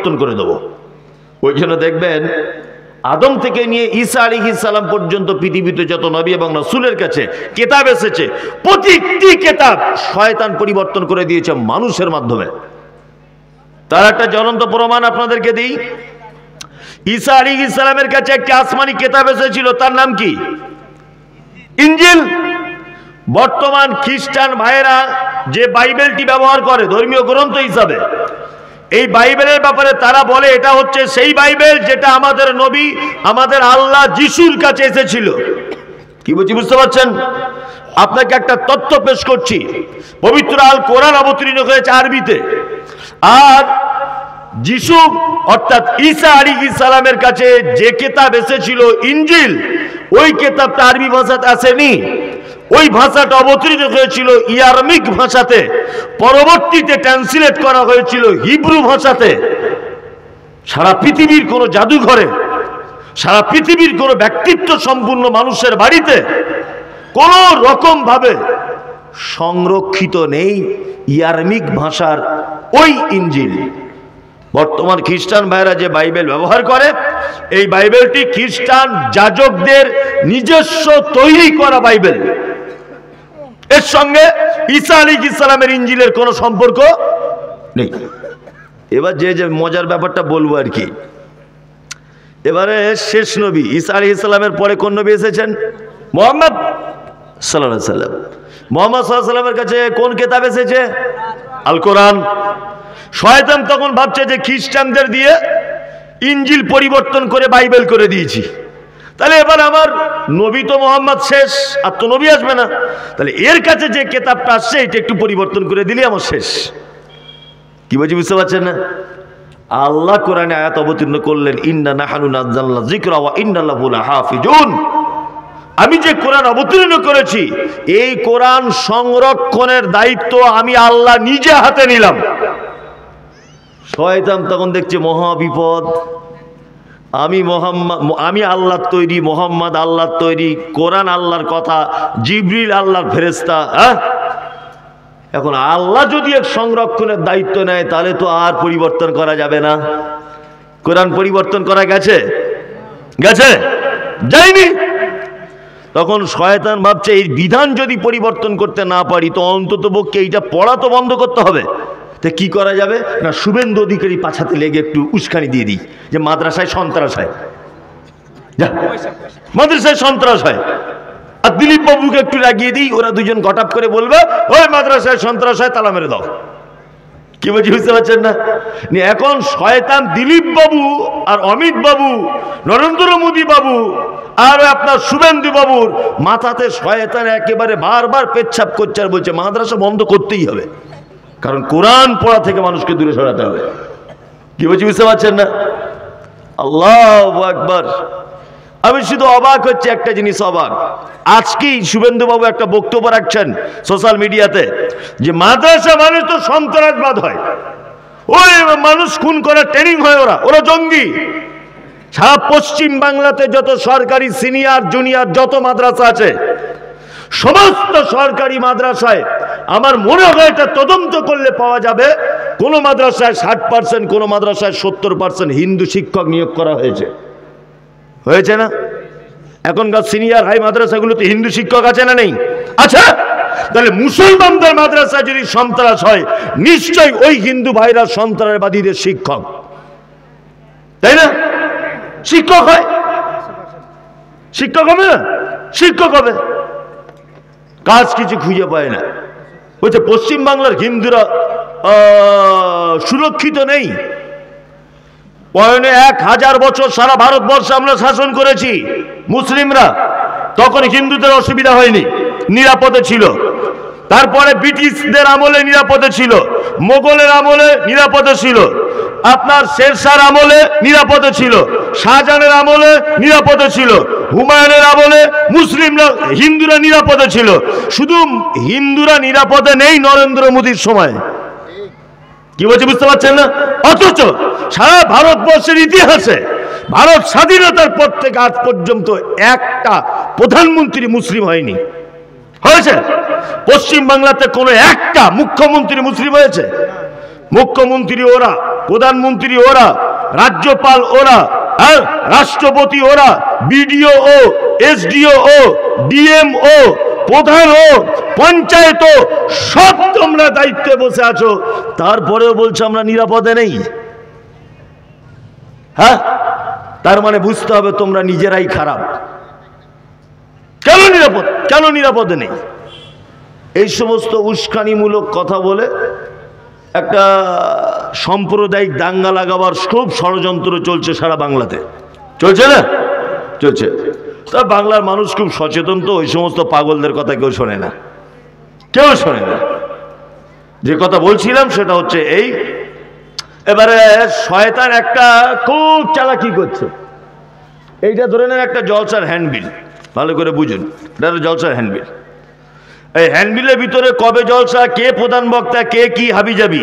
পরিবর্তন করে দেবো। ওই জন্য দেখবেন আদম থেকে নিয়ে ঈসা আলাইহিস সালাম পর্যন্ত পৃথিবীতে যত নবী এবং রাসূলের কাছে কিতাব এসেছে, প্রতিটি কিতাব শয়তান পরিবর্তন করে দিয়েছে মানুষের মাধ্যমে। তার একটা জ্বলন্ত প্রমাণ আপনাদেরকে দিই। ঈসা আলাইহিস সালামের কাছে একটি আসমানি কিতাব এসেছিল, তার নাম কি? ইনজিল। বর্তমান খ্রিস্টান ভাইয়েরা যে বাইবেলটি ব্যবহার করে ধর্মীয় গ্রন্থ হিসাবে, এই বাইবেলের ব্যাপারে তারা বলে এটা হচ্ছে সেই বাইবেল যেটা আমাদের নবী, আমাদের আল্লাহ যিশুর কাছে এসেছিল। কি বলছি বুঝতে পারছেন? আপনাকে একটা তথ্য পেশ করছি। পবিত্র আল কোরআন অবতীর্ণ হয়েছে আরবিতে, আর যিশু অর্থাৎ ঈসা আলাইহিস সালামের কাছে যে কিতাব এসেছিল ইনজিল, ওই কিতাবটা আরবি ভাষাতে আসেনি। ওই ভাষাটা অবতীর্ণ হয়েছিল ইয়ারমিক ভাষাতে, পরবর্তীতে ট্রান্সলেট করা হয়েছিল হিব্রু ভাষাতে। সারা পৃথিবীর কোন জাদুঘরে, সারা পৃথিবীর কোন ব্যক্তিত্ব সম্পূর্ণ মানুষের বাড়িতে কোন রকম ভাবে সংরক্ষিত নেই ইয়ারমিক ভাষার ওই ইনজিল। বর্তমান খ্রিস্টান ভাইরা যে বাইবেল ব্যবহার করে, এই বাইবেলটি খ্রিস্টান যাজকদের নিজস্ব তৈরি করা বাইবেল। এর সঙ্গে ঈসা আলাইহিস সালামের ইনজিলের কোনো সম্পর্ক নেই। এবার যে মজার ব্যাপারটা বলবো আর কি, এবারে শেষ নবী ঈসা আলাইহিস সালামের পরে কোন নবী এসেছেন? মুহাম্মদ সাল্লাল্লাহু আলাইহি সাল্লাম। মুহাম্মদ সাল্লাল্লাহু আলাইহি সাল্লামের কাছে কোন কিতাব এসেছে? আল কোরআন। শয়তান তখন ভাবছে যে খ্রিস্টানদের দিয়ে ইনজিল পরিবর্তন করে বাইবেল করে দিয়েছি, তাহলে এবার আমার নবী তো মুহাম্মদ শেষ, আর তো নবী আসবে না, তাহলে এর কাছে যে কিতাবটা আসছে এটা একটু পরিবর্তন করে দিলে আমার শেষ। কি বলছি বুঝতে পারছেন না? আল্লাহ কোরআনে আয়াত অবতীর্ণ করলেন, ইন্না নাহনু নাযালনা যিকরা ওয়া ইন্না লাহু লাহাফিজুন। আমি যে কোরআন অবতীর্ণ করেছি, এই কোরআন সংরক্ষণের দায়িত্ব আমি আল্লাহ নিজে হাতে নিলাম। শয়তান তখন দেখছে মহা বিপদ, আমি আল্লাহর তৈরি, মুহাম্মদ আল্লাহর তৈরি, কোরআন আল্লাহর কথা, জিবরিল আল্লাহর ফেরেশতা। এখন আল্লাহ যদি এক সংরক্ষণের দায়িত্ব নেয়, তাহলে তো আর পরিবর্তন করা যাবে না। কোরআন পরিবর্তন করা গেছে? যায়নি। তখন শয়তান ভাবছে এই বিধান যদি পরিবর্তন করতে না পারি, তো অন্তত পক্ষে এইটা পড়া তো বন্ধ করতে হবে। তো কি করা যাবে না, শুভেন্দু অধিকারী পাছাতে লেগে একটু উস্কানি দিয়ে দিই যে মাদ্রাসায় সন্ত্রাস হয়, মাদ্রাসায় সন্ত্রাস হয়, আর দিলীপ বাবুকে একটু লাগিয়ে দিই, ওরা দুজন গটাপ করে বলবে ওই মাদ্রাসায় সন্ত্রাস হয়, তালা মেরে দাও। কি বলছি বুঝতে পারছেন না? এখন শয়তান দিলীপ বাবু আর অমিত বাবু, নরেন্দ্র মোদী বাবু আর আপনার শুভেন্দু বাবুর মাথাতে শয়তান একেবারে বারবার পেচ্ছাপ করছে আর বলছে মাদ্রাসা বন্ধ করতেই হবে, কারণ কোরআন পড়া থেকে মানুষকে দূরে সরাতে হবে। কি বলছি বুঝতে পারছেন না? আল্লাহু আকবার। আমি শুধু অবাক হচ্ছে একটা জিনিস, অবাক। আজকেই শুভেন্দু বাবু একটা বক্তব্য রাখছেন সোশ্যাল মিডিয়াতে যে মাদ্রাসা মানে তো সন্ত্রাসবাদ হয়, ওই মানুষ খুন করার ট্রেনিং হয়, ওরা জঙ্গি। সারা পশ্চিম বাংলাতে যত সরকারি সিনিয়র জুনিয়র যত মাদ্রাসা আছে, সমস্ত সরকারি মাদ্রাসায় আমার মনে হয় এটা তদন্ত করলে পাওয়া যাবে, কোন মাদ্রাসায় 60%, কোন মাদ্রাসায় 70% হিন্দু শিক্ষক নিয়োগ করা হয়েছে না? এখনকার সিনিয়র হাই মাদ্রাসাগুলোতে হিন্দু শিক্ষক আছে না নেই? আচ্ছা, তাহলে মুসলমানদের মাদ্রাসায় যদি সন্ত্রাস হয়, নিশ্চয়ই ওই হিন্দু ভাইরা সন্ত্রাসবাদীদের শিক্ষক, তাই না? শিক্ষক হয়, শিক্ষক হবে না? শিক্ষক হবে। কাজ কিছু খুঁজে পায় না। বলছে পশ্চিম বাংলার হিন্দুরা সুরক্ষিত নেই। 1000 বছর সারা ভারতবর্ষে আমরা শাসন করেছি মুসলিমরা, তখন হিন্দুদের অসুবিধা হয়নি, নিরাপদে ছিল। তারপরে ব্রিটিশদের আমলে নিরাপদে ছিল, মোগলের আমলে নিরাপদে ছিল, আপনার শেরশাহর আমলে নিরাপদে ছিল, শাহজাহানের আমলে নিরাপদে ছিল, হুমায়ুনের আমলে মুসলিমরা হিন্দুরা নিরাপদে ছিল। শুধু হিন্দুরা নিরাপদে নেই নরেন্দ্র মোদীর সময়। কি বলছে বুঝতে পারছেন না? অথচ সারা ভারতবর্ষের ইতিহাসে ভারত স্বাধীনতার পর থেকে আজ পর্যন্ত একটা প্রধানমন্ত্রী মুসলিম হয়নি। হয়েছে? পশ্চিম বাংলাতে কোনো একটা মুখ্যমন্ত্রী মুসলিম হয়েছে? মুখ্যমন্ত্রী ওরা প্রধানমন্ত্রী ওরা, রাজ্যপাল ওরা, রাষ্ট্রপতি ওরা, বিডিও ও, এসডিও ও, ডিএম ও, প্রধান ও, পঞ্চায়েত ও, সব তোমরা দায়িত্বে বসে আছো, তারপরেও বলছো আমরা নিরাপদে নেই। হ্যাঁ, তার মানে বুঝতে হবে তোমরা নিজেরাই খারাপ। কেন নিরাপদে নেই? এই সমস্ত উস্কানিমূলক কথা বলে একটা সাম্প্রদায়িক দাঙ্গা লাগাবার খুব ষড়যন্ত্র চলছে সারা বাংলাতে। চলছে না? চলছে। তা বাংলার মানুষ খুব সচেতন, তো ওই সমস্ত পাগলদের কথা কেউ শোনে না, কেউ শোনে না। যে কথা বলছিলাম সেটা হচ্ছে এই, এবারে শয়তান একটা খুব চালাকি করছে। এইটা ধরে নেন একটা জলসার হ্যান্ডবিল, ভালো করে বুঝুন, এটা জলসার হ্যান্ডবিল। এই হ্যান্ডবিলের ভিতরে কবে জলসা, কে প্রধান বক্তা, কে কি হাবিজাবি,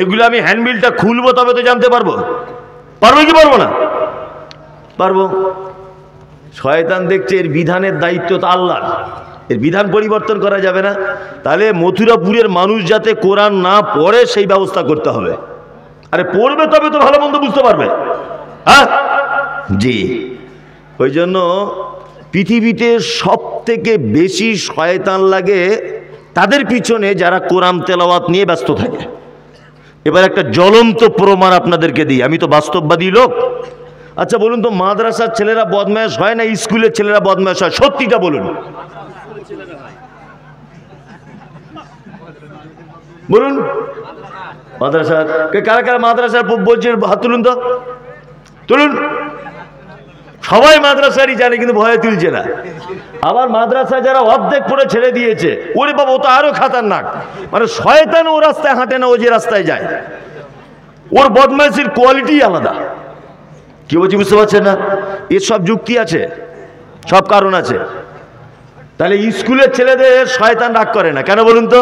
এগুলো আমি হ্যান্ডবিলটা খুলবো তবে তো জানতে পারবো। পারবো কি পারবো না? পারবো। শয়তান দেখছে এর বিধানের দায়িত্ব তো আল্লাহর, এর বিধান পরিবর্তন করা যাবে না। তাহলে মথুরাপুরের মানুষ যাতে কোরআন না পড়ে সেই ব্যবস্থা করতে হবে। আরে পড়বে তবে তো ভালো মন্দ বুঝতে পারবে। হ্যাঁ জি, ওই জন্য পৃথিবীতে সব থেকে বেশি শয়তান লাগে তাদের পিছনে যারা কোরআন তেলাওয়াত নিয়ে ব্যস্ত থাকে। এবার একটা জ্বলন্ত প্রমাণ আপনাদেরকে দিই, আমি তো বাস্তববাদী লোক। আচ্ছা বলুন তো, মাদ্রাসার ছেলেরা বদমায়েশ হয় না স্কুলের ছেলেরা বদমায়েশ হয়? সত্যিটা বলুন, বলুন। মাদ্রাসার কারা কারা মাদ্রাসার বলছে হাত তুলুন তো, তুলুন। সবাই মাদ্রাসারই জানে কিন্তু ভয়ে তুলছে না। আবার মাদ্রাসা যারা অর্ধেক পড়ে ছেড়ে দিয়েছে, ওরে বাবা ও তো আরো খাতারনাক। মানে শয়তান ও রাস্তায় হাঁটে না, ও যে রাস্তায় যায় ওর বদমাইশির কোয়ালিটি আলাদা। কি বলছি বুঝতে পারছেন না? এর সব যুক্তি আছে, সব কারণ আছে। তাহলে স্কুলের ছেলেদের শয়তান রাগ করে না কেন বলুন তো?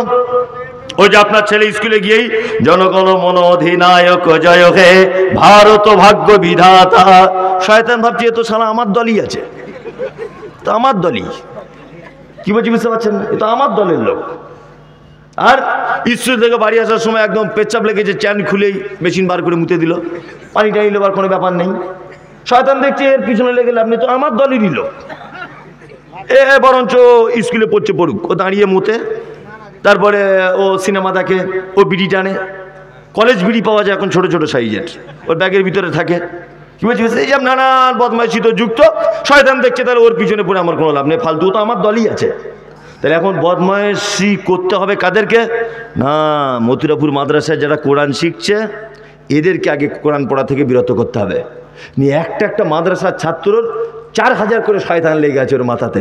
ওই যে আপনার ছেলে স্কুলে গিয়েই জনগণ মন অধিনায়ক জয় হে ভারত ভাগ্য বিধাতা, শয়তান ভাবছে এ তো শালা আমার দলই আছে, তো আমার দলই। কি বলছি বুঝতে পারছেন না? এ তো আমার দলের লোক। আর স্কুল থেকে বাড়ি আসার সময় একদম পেচ্ছাপ লেগেছে, চ্যান খুলেই মেশিন বার করে মুতে দিল, পানি টানি নেবার কোনো ব্যাপার নেই। শয়তান দেখছে এর পিছনে লেগে লাভ নেই, তো আমার দলেরই লোক, এ বরঞ্চ স্কুলে পড়ছে পড়ুক। ও দাঁড়িয়ে মুতে, তারপরে ও সিনেমা দেখে, ও বিড়ি টানে। কলেজ বিড়ি পাওয়া যায় এখন ছোট ছোট সাইজের, ওর ব্যাগের ভিতরে থাকে। কি বলছি? এই যে নানান বদমাইশি তো যুক্ত। শয়তান দেখছে তাহলে ওর পিছনে পড়ে আমার কোনো লাভ নেই, ফালতু, তো আমার দলই আছে। তাহলে এখন বদমাইশি করতে হবে কাদেরকে? না, মথুরাপুর মাদ্রাসায় যারা কোরআন শিখছে এদেরকে আগে কোরআন পড়া থেকে বিরত করতে হবে। নিয়ে একটা মাদ্রাসার ছাত্রর 4000 করে শয়তান লেগে আছে ওর মাথাতে।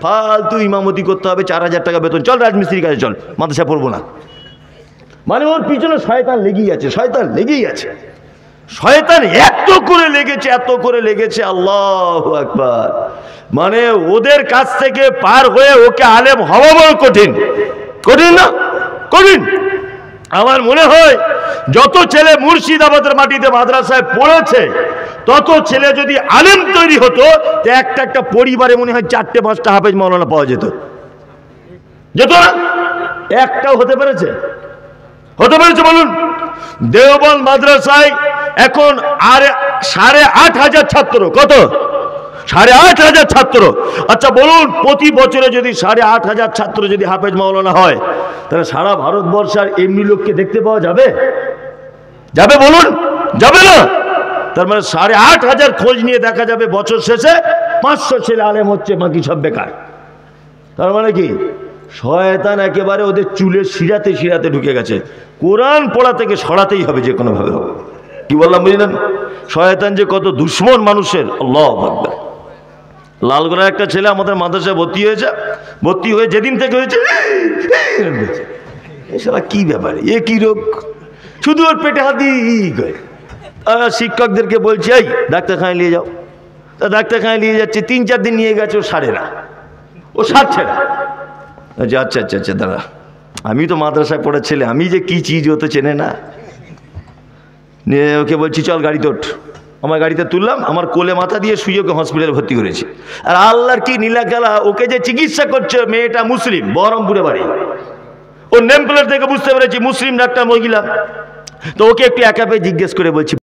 ফালতু ইমামতি করতে হবে, 4000 টাকা বেতন, চল রাজমিস্ত্রির কাছে চল, মাদ্রাসা পড়বো না। মানে ওর পিছনে শয়তান লেগেই আছে, শয়তান লেগেই আছে। শয়তান এত করে লেগেছে, আল্লাহু আকবার। মানে ওদের কাছ থেকে পার হয়ে ওকে আলেম হওয়া বড় কঠিন। কঠিন না? কঠিন। আমার মনে হয় যত ছেলে মুর্শিদাবাদের মাটিতে মাদ্রাসায় পড়েছে তত ছেলে যদি আলেম তৈরি হতো, তো একটা পরিবারে মনে হয় 4-5টা হাফেজ মাওলানা পাওয়া যেত। যেত না? একটাও হতে পেরেছে? হতে পেরেছে বলুন? দেওবন্দ মাদ্রাসায় এখন আর 8500 ছাত্র। কত? 8500 ছাত্র। আচ্ছা বলুন, প্রতি বছরে যদি 8500 ছাত্র যদি হাফেজ মাওলানা হয়, তাহলে সারা ভারতবর্ষের এমনি লোককে দেখতে পাওয়া যাবে? যাবে বলুন? যাবে না? তার মানে 8500 খোঁজ নিয়ে দেখা যাবে বছর শেষে 500 ছেলে আলেম হচ্ছে, বাকি সব বেকার। তার মানে কি? শয়তান একেবারে ওদের চুলের শিরাতে ঢুকে গেছে। কোরআন পড়া থেকে সরাতেই হবে যে কোনো ভাবে। কি বললাম বুঝলেন? শয়তান যে কত দুশ্মন মানুষের, আল্লাহু আকবার। লালগড়ার একটা ছেলে আমাদের মাদ্রাসায় ভর্তি হয়ে যেদিন থেকে হয়েছে, এসব কি ব্যাপারে, এ কি রোগ, শুধু ওর পেটে হাত দিয়ে শিক্ষকদেরকে বলছি এই ডাক্তারখানায় নিয়ে যাও। তা ডাক্তারখানায় নিয়ে যাচ্ছে, 3-4 দিন নিয়ে গেছে, ও সারে না, ও সারছে না। আচ্ছা দাদা, আমি তো মাদ্রাসায় পড়ার ছেলে, আমি যে কি চিজ ও তো চেনে না। নিয়ে ওকে বলছি চল গাড়িতে ওঠ। আমার গাড়িতে তুললাম, আমার কোলে মাথা দিয়ে শুয়ে ওকে হসপিটালে ভর্তি করেছি। আর আল্লাহর কি নীলা খেলা, ওকে যে চিকিৎসা করছে মেয়েটা মুসলিম, বহরমপুরে বাড়ি। ওর নেম প্লেট থেকে বুঝতে পেরেছি মুসলিম ডাক্তার মহিলা। তো ওকে একটু একা পেয়ে জিজ্ঞেস করে বলছি,